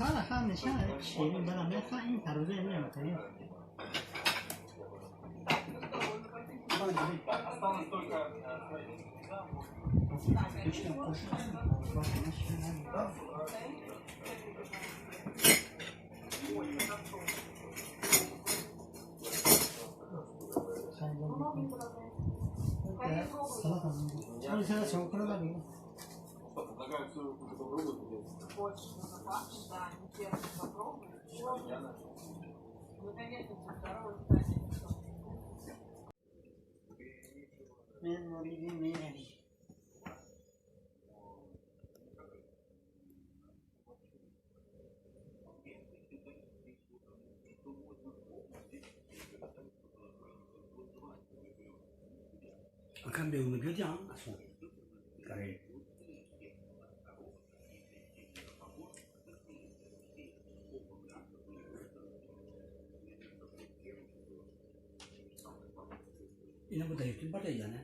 Sana hamne şana şeyin bana ne hain tarzı ne yapayım? Onu sana çok kolay değil. Хочешь называться, да, интересно попробуй. Наконец-то второе задание. Memory. Akan beuna kerja asal. Kare. Ina betul itu pada ya ne.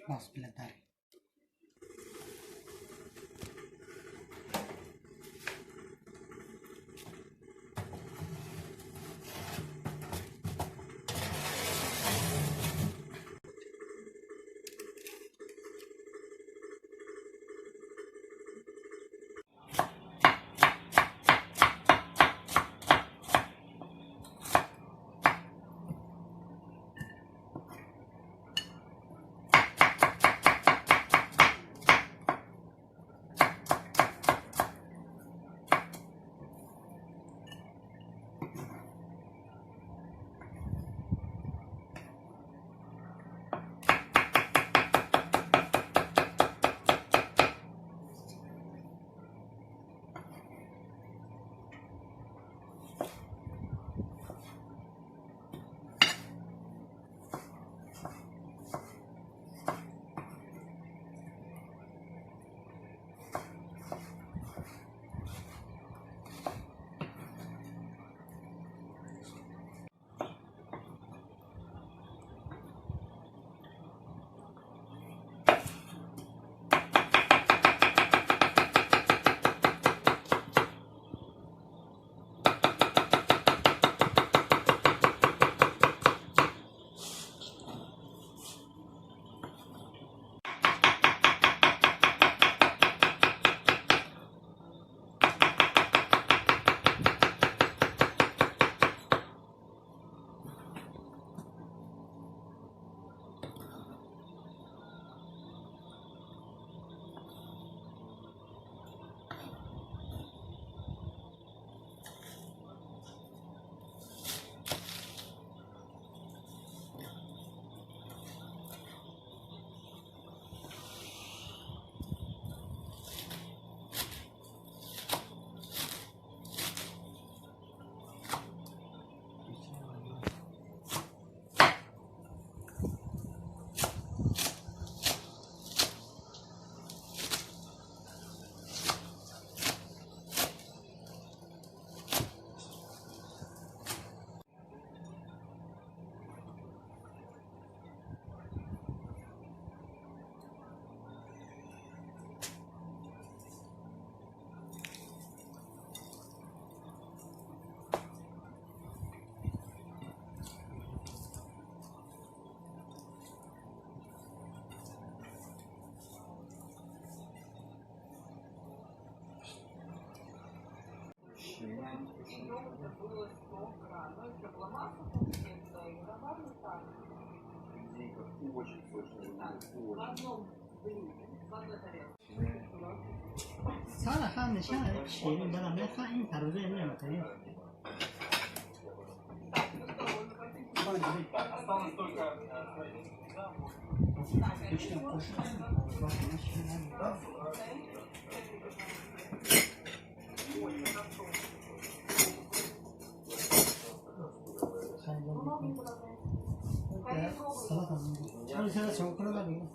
Mas pilatari. И это было столько. Ну, это была масса конфликта, и добавили так. Очень сочно. В одном блюде, в одной тарелке. Sana kan nişan şeyini bana ne kan tarzı ne yapayım? Осталось только Точно кушать. Onu sana çok kullanabilirim.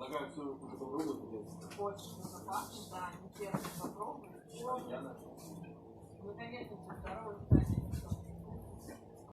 предлагаю все уже попробовать. Очень безопасно, да, интересно попробовать. Наконец-то здорово.